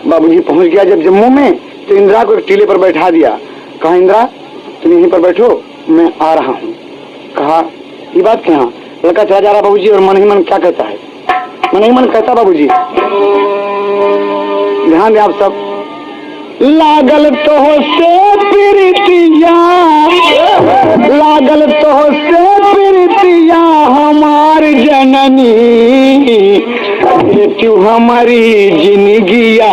बाबूजी पहुंच गया जब जम्मू में तो इंदिरा को एक टीले पर बैठा दिया। कहा इंदिरा तुम यहीं पर बैठो, मैं आ रहा हूँ। कहा ये बात क्या? लड़का चला जा रहा बाबूजी और मन ही मन क्या कहता है? मन ही मन कहता बाबूजी, ध्यान दें आप सब। लागल तो से प्रीतिया, लागल तो से प्रीतिया हमार जननी। तू हमारी जिंदगिया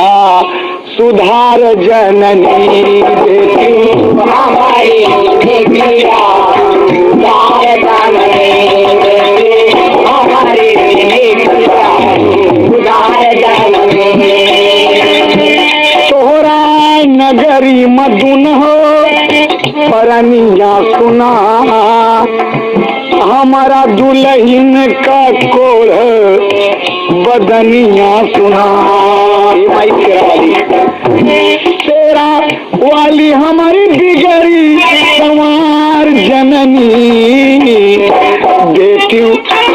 सुधार जननी। तू हमारी जिंदगिया सुधार जननी। हमारी जिंदगिया सुधार जननी। तोहरा नगरी मधुन हो परनिया सुना, हमारा दुल्हन का कोढ़ बदनिया सुना। तेरा वाली हमारी बिगड़ी संवार जननी। देती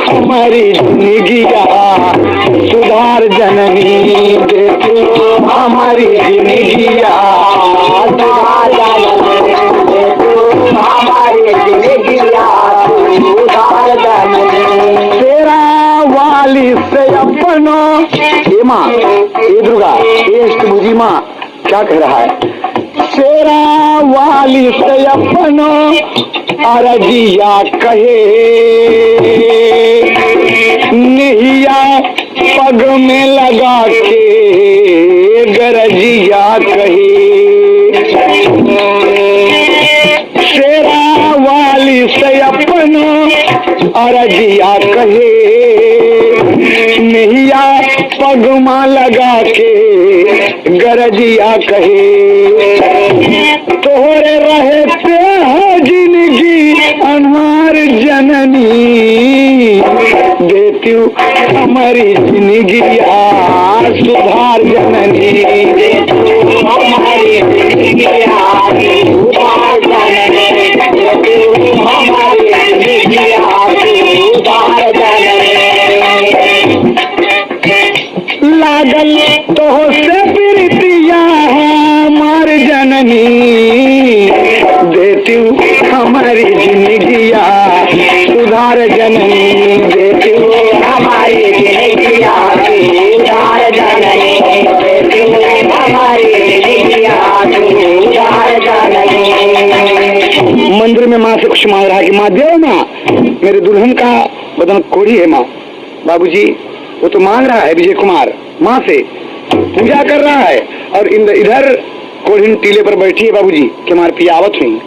हमारी जिंदगिया सुधार जननी। देती हमारी जिंदगिया सुधार जननी। हमारी जिंदगिया सुधार जननी। तेरा वाली से अपनो ये माँ ये दुर्गा ये अष्टभुजी माँ क्या कह रहा है? तेरा वाली से अपनो अरजिया कहे, निहिया पग में लगा के गरजिया कहे। तेरा वाली से अपनो अरजिया कहे, नैया पगमा लगा के गरजिया कहे। तोहरे रहते हो जिंदगी अनहार जननी। देती हमारी जिंदगिया सुधार जननी। हमारी जिंदगिया सुधार जननी। हमारी जिंदगिया सुधार जननी। लागल तो से प्रीतिया हमार जननी। देती हमारी जिंदगिया सुधार जननी। देती हमारी जिंदगिया सुधार जननी। दौरी में माँ से कुछ मांग रहा है कि माँ दे माँ, मेरे दुल्हन का बदन कोढ़ी है माँ। बाबूजी वो तो मांग रहा है विजय कुमार माँ से, पूजा कर रहा है, और इधर कोढ़िन टीले पर बैठी है बाबूजी कि मार पिया आवत हुई।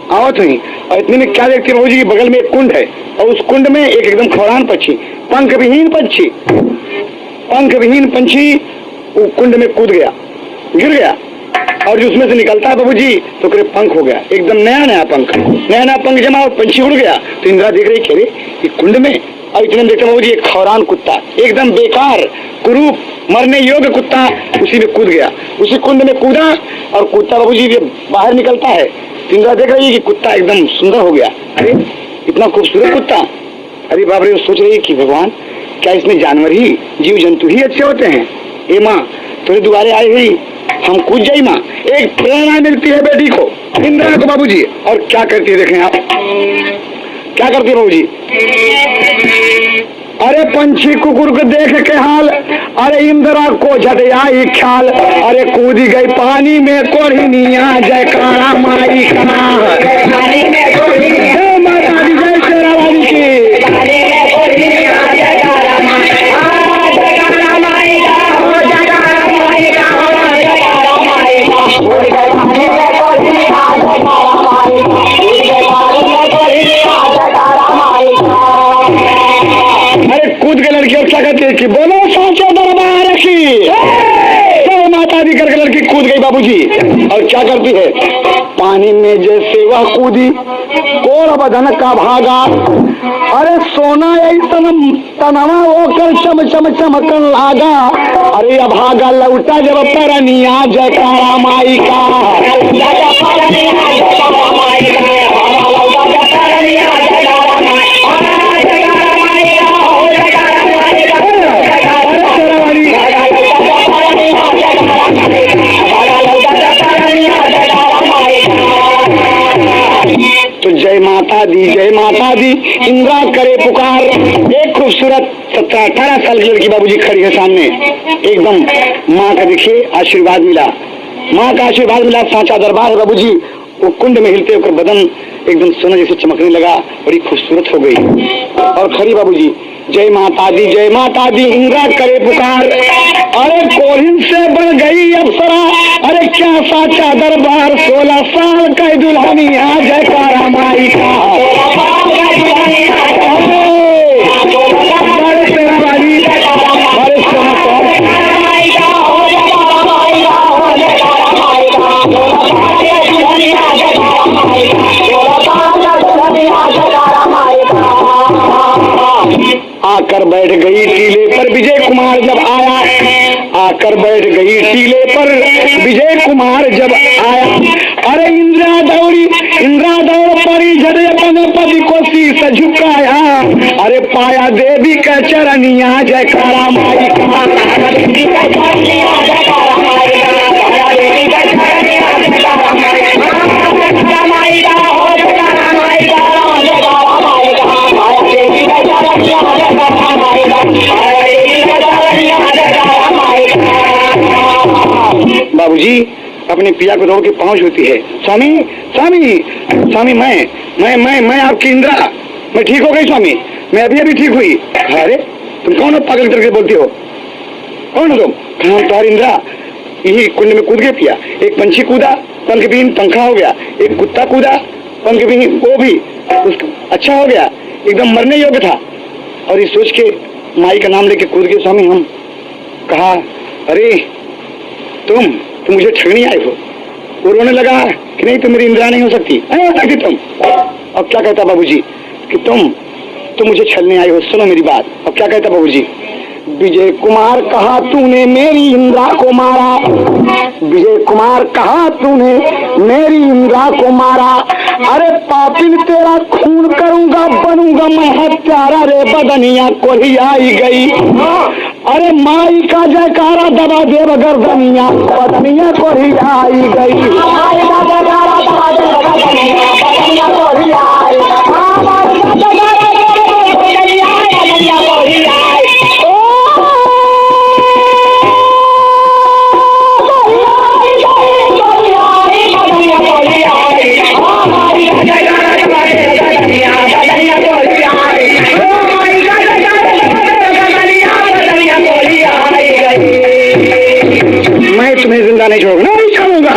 और इतने में क्या देखते बाबूजी, बगल में एक कुंड है, और उस कुंड में एक एकदम खौरान पक्षी, पंख विहीन पंछी वो कुंड में कूद गया, गिर गया, और जो उसमें से निकलता है बाबूजी तो करे पंख हो गया, एकदम नया पंख जमा, और पंछी उड़ गया। तो इंदिरा देख रही, कह रही ये कुंड में, और इतने में देखते बाबूजी एक खौरान कुत्ता, एकदम बेकार कुरूप मरने योग्य कुत्ता उसी में कूद गया, उसी कुंड में कूदा, और कुत्ता बाबूजी जब बाहर निकलता है तो इंदिरा देख रही है कि कुत्ता एकदम सुंदर हो गया। अरे इतना खूबसूरत कुत्ता, अरे बाप रे, सोच रही है कि भगवान क्या इसमें जानवर ही, जीव जंतु ही अच्छे होते हैं। ए माँ थोड़ी दुआरे आई हुई, हम कूद जाई माँ। एक प्रेरणा मिलती है बेटी को, इंदिरा को बाबूजी, और क्या करती है देखें आप, क्या करती है बाबूजी। अरे पंछी कुकुर को देख के हाल, अरे इंदिरा को झट आई ख्याल, अरे कूदी गई पानी में कोढ़िनिया, जयकारा माई का, जय माता दी, जय शेरावाली की। अरे कूद के लड़की और क्या कहती है कि बोलो सांचे दरबार की, जय माता दी करके लड़की कूद गई बाबूजी, और क्या करती है, पानी में जैसे वह कूदी, कोढ़ बदन का भागा, अरे सोना ऐसा तनवा होकर चम चम चमकन लागा, अरे अभागा लौटा जब परनिया, जयकारा माई का। तो जय माता दी इंदिरा करे पुकार। एक खूबसूरत 17-18 साल की लड़की बाबूजी खड़ी है सामने, एकदम माँ का देखिए आशीर्वाद मिला, सांचा दरबार है बाबूजी। वो कुंड में हिलते होकर बदन एकदम सोना जैसे चमकने लगा, बड़ी खूबसूरत हो गई, और खड़ी बाबूजी जय माता दी इंदिरा करे पुकार। अरे कोढ़िन से बढ़ गई अप्सरा, अरे क्या साचा दरबार, 16 साल का दुल्हनिया, जयकारा माई का। आकर बैठ गई टीले पर विजय कुमार जब आया, अरे इंदिरा दौड़ पड़ी, जब अपने पति को शीश झुकाया, अरे पाया देवी का चरनिया, जयकारा माई का। बाबूजी अपने पिया को दौड़ के पहुंच होती है, स्वामी मैं आपकी इंदिरा, मैं ठीक हो गई स्वामी, मैं अभी ठीक हुई। अरे तुम कौन हो, पागल करके बोलती हो, कौन हो तुम? कहाँ तुम्हारी इंदिरा, यही कुंड में कूद गए पिया, एक पंछी कूदा पंख विहीन पंखा हो गया, एक कुत्ता कूदा पंख विहीन वो भी अच्छा हो गया, एकदम मरने योग्य था, और ये सोच के माई का नाम लेके कूद गए स्वामी। हम कहा अरे तुम मुझे ठगने आए हो। वो रोने लगा कि नहीं तुम मेरी इंदिरा नहीं हो सकती तुम। अब क्या कहता बाबूजी कि तुम मुझे छलने आए हो, सुनो मेरी बात। अब क्या कहता बाबूजी, विजय कुमार कहा तूने मेरी इंदिरा को मारा, विजय कुमार कहा तूने मेरी इंदिरा को मारा, अरे पापिन तेरा खून करूंगा, बनूंगा मैं हत्यारा, रे बदनिया कोढ़ी आई गई, अरे माई का जयकारा दबा देव गर्दनिया, बदनिया कोढ़ी आई गई। नहीं छोड़ूंगा, नहीं छोड़ूंगा।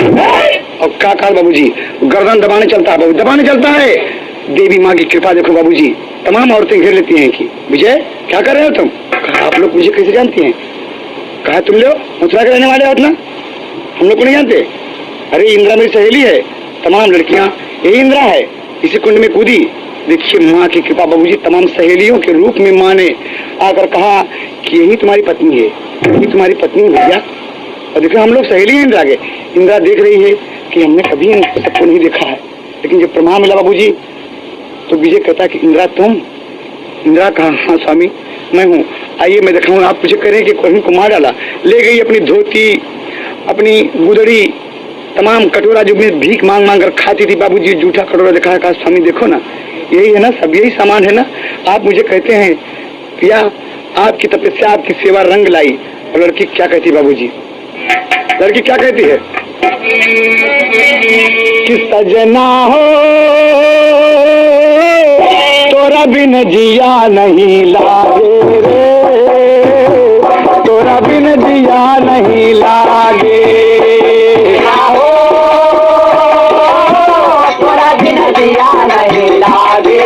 और क्या कहा बाबूजी, गर्दन दबाने चलता है बाबू, दबाने चलता है। देवी माँ की कृपा देखो बाबूजी, तमाम औरतें घेर लेती हैं कि विजय क्या कर रहे हो तुम? कहा आप लोग मुझे कैसे जानती हैं? कहा तुम लोग मथुरा के रहने वाले हो ना, हम लोग को नहीं जानते? अरे इंद्रा मेरी सहेली है, तमाम लड़कियां यही इंद्रा है, इसी कुंड में कूदी। देखिए माँ की कृपा बाबूजी, तमाम सहेलियों के रूप में माँ ने आकर कहा कि यही तुम्हारी पत्नी है, यही तुम्हारी पत्नी है भैया। और देखो हम लोग सहेली हैं इंद्रा के। इंद्रा देख रही है कि हमने कभी इन सबको नहीं देखा है, लेकिन जब प्रमाण मिला बाबूजी तो विजय कहता कि इंद्रा तुम? इंद्रा कहा हाँ स्वामी मैं हूँ, आइए मैं दिखाऊं। आप मुझे करें कि कोई को मार डाला। ले गई अपनी धोती, अपनी गुदड़ी, तमाम कटोरा जो मैं भीख मांग मांग कर खाती थी बाबूजी, जूठा कटोरा दिखाया। कहा स्वामी देखो ना, यही है ना, सब यही सामान है ना। आप मुझे कहते हैं पिया आपकी तपस्या आपकी सेवा रंग लाई। और लड़की क्या कहती बाबूजी, लड़की क्या कहती है कि सजना हो तोरा बिन जिया नहीं लागे रे, तोरा बिन जिया नहीं लागे। तोरा बिन जिया नहीं लागे,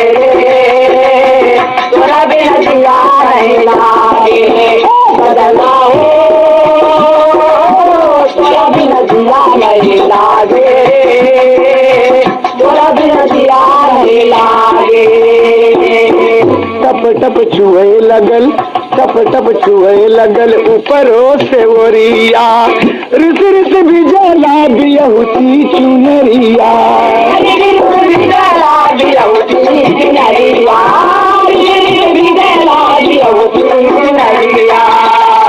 तोरा बिन जिया नहीं लागे। सजना हो तोरा बिन जिया नहीं लागे, तोरा बिन जिया नहीं लागे। टप टप छुए लगल, टप टप छुए लगल ऊपरों से ओरिया, रिस रिस बिजला बियहुती चुनरिया।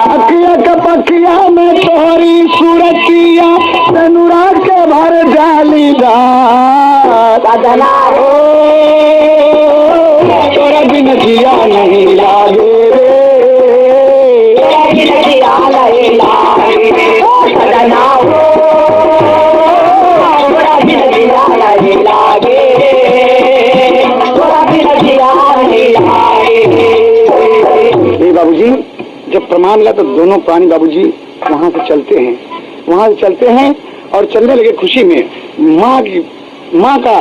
अखिया कपखिया में तोहरी सूरतिया, तनुरा के भर जालीदार। सजना हो तोरा बिन जिया नहीं लागे रे, तोरा बिन जिया नहीं लागे। सजना हो तोरा बिन जिया नहीं लागे, तोरा बिन जिया नहीं लागे। बाबूजी जब प्रमाण मिला तो दोनों प्राणी बाबूजी वहाँ से चलते हैं, वहाँ से चलते हैं और चलने लगे खुशी में। माँ का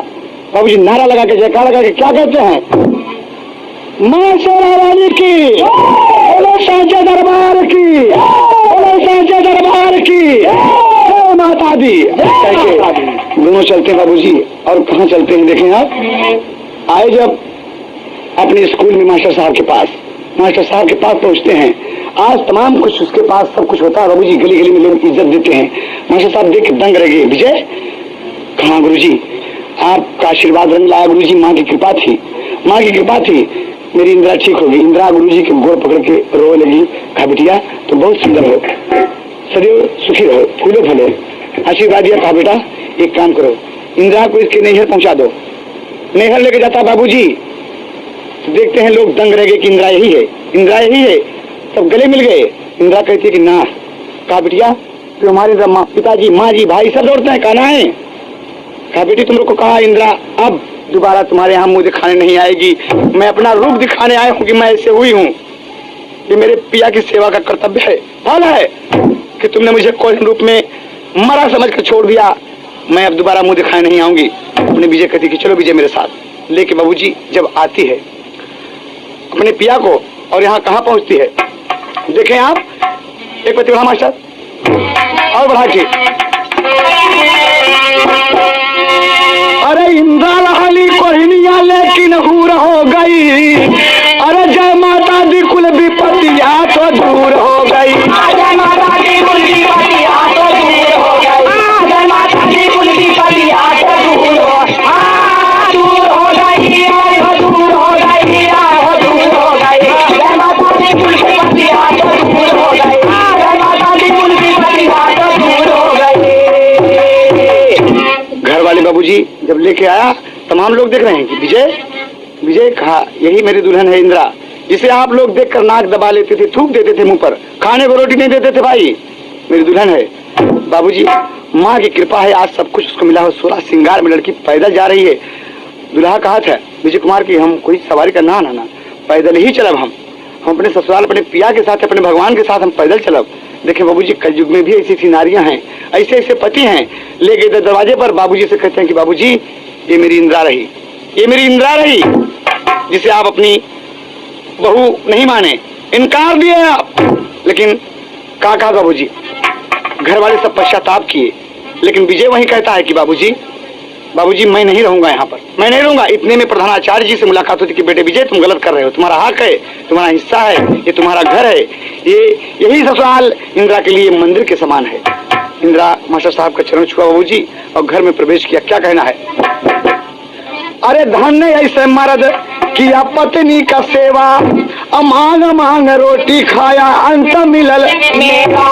बाबूजी नारा लगा के जयकार लगा के क्या कहते हैं, माँ शेरा वाली की, बोलो साँचे दरबार की, बोलो साँचे दरबार की, जय माता दी। कहके दोनों चलते हैं बाबूजी। और कहाँ चलते हैं देखें आप, आए जब अपने स्कूल में मास्टर साहब के पास, मास्टर साहब के पास पहुंचते हैं। आज तमाम कुछ उसके पास सब कुछ होता है बाबूजी, गली गली में लोग इज्जत देते हैं। मास्टर साहब देख के दंग रह गए। विजय कहाँ गुरुजी, आपका आशीर्वाद रंग लाया गुरुजी, माँ की कृपा थी, माँ की कृपा थी, मेरी इंदिरा ठीक होगी। इंदिरा गुरुजी के गोड़ पकड़ के रोने लगी। कहा बिटिया तो बहुत सुंदर हो, सदैव सुखी रहो, फूलो फलो, आशीर्वाद दिया। कहा बेटा एक काम करो, इंदिरा को इसके नैहर पहुंचा दो। नैहर लेके जाता बाबूजी तो देखते हैं लोग दंग रह गए कि इंदिरा यही है, इंदिरा यही है। तब गले मिल गए। इंदिरा कहती है कि ना। कहा बिटिया तो हमारे पिताजी माँ जी भाई सब दौड़ते हैं, कहना है। कहा बेटी तुम लोग को कहा इंदिरा अब दोबारा तुम्हारे यहाँ मुझे दिखाने नहीं आएगी, मैं अपना रूप दिखाने आया हूँ कि मैं ऐसे हुई हूँ। ये मेरे पिया की सेवा का कर्तव्य है, फल है कि तुमने मुझे कोई रूप में मरा समझ कर छोड़ दिया, मैं अब दोबारा मुंह दिखाने नहीं आऊंगी। अपने विजय कहती कि चलो विजय मेरे साथ। लेके बाबूजी जब आती है अपने पिया को और यहाँ कहाँ पहुँचती है देखें आप, एक पति बढ़ा मास्टर और बढ़ा के। अरे इंदिरा लहली कोहिनिया लेकिन हूर हो गई, अरे जय माता दी कुल विपत्तिया तो दूर हो गई। जय माता दी कुल विपत्तिया तो दूर हो गई, जय माता दी कुल विपत्तिया तो दूर हो गई, दूर हो गई, दूर हो गई। जय माता दी कुल विपत्तिया तो दूर हो गई, जय माता दी कुल विपत्तिया तो दूर हो गई। घर वाले बाबूजी जब लेके आया तमाम लोग देख रहे हैं कि विजय विजय कहा यही मेरी दुल्हन है इंदिरा, जिसे आप लोग देखकर नाक दबा लेते थे, थूक देते थे मुंह पर, खाने को रोटी नहीं देते थे। भाई मेरी दुल्हन है बाबूजी, माँ की कृपा है आज सब कुछ उसको मिला हो। 16 श्रृंगार में लड़की पैदल जा रही है। दुल्हा कहा था विजय कुमार की हम कोई सवारी का ना पैदल ही चलब, हम अपने ससुराल अपने पिया के साथ अपने भगवान के साथ हम पैदल चलब। देखें बाबूजी, कलयुग में भी ऐसी ऐसी नारियां हैं, ऐसे ऐसे पति हैं, ले गए दरवाजे पर, बाबूजी से कहते हैं कि बाबूजी ये मेरी इंदिरा रही, ये मेरी इंदिरा रही, जिसे आप अपनी बहू नहीं माने, इनकार दिए आप। लेकिन कहा बाबूजी, घर वाले सब पश्चाताप किए, लेकिन विजय वही कहता है कि बाबूजी बाबूजी मैं नहीं रहूंगा यहाँ पर, मैं नहीं रहूंगा। इतने में प्रधानाचार्य जी से मुलाकात होती कि बेटे विजय तुम गलत कर रहे हो, तुम्हारा हक है, तुम्हारा हिस्सा है, ये तुम्हारा घर है, यही ससुराल इंदिरा के लिए मंदिर के समान है। इंदिरा मास्टर साहब का चरण छुआ बाबूजी और घर में प्रवेश किया। क्या कहना है? अरे धन्य ऐसे मर्द किया पत्नी का सेवा, अमांग मांग रोटी खाया अंत मिलल मेवा।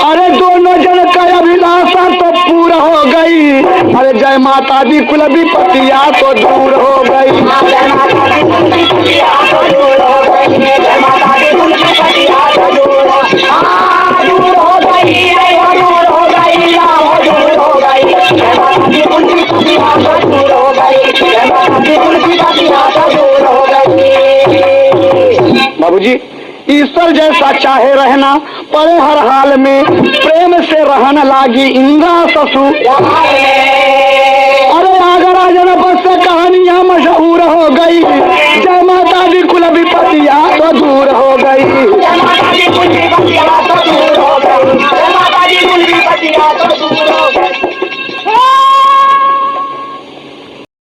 अरे दोनों जन का अभिलाषा तो पूरा हो गई, अरे जय माता दी कुल विपत्तियां तो दूर हो गई। जय माता दी कुल विपत्तियां तो दूर हो गई, जय माता दी कुल विपत्तियां तो दूर हो गई, दूर हो गई, दूर हो गई, दूर हो गई, जय माता दी कुल विपत्तियां तो दूर हो गई, जय माता दी कुल विपत्तियां तो दूर हो गई। बाबूजी ईश्वर जैसा चाहे रहना पड़े हर हाल में, प्रेम से रहना लागी इंदिरा ससुर। अरे आगरा जनपद से कहानियां मशहूर हो गई, जय माता दी कुल विपत्तियां तो दूर हो गई।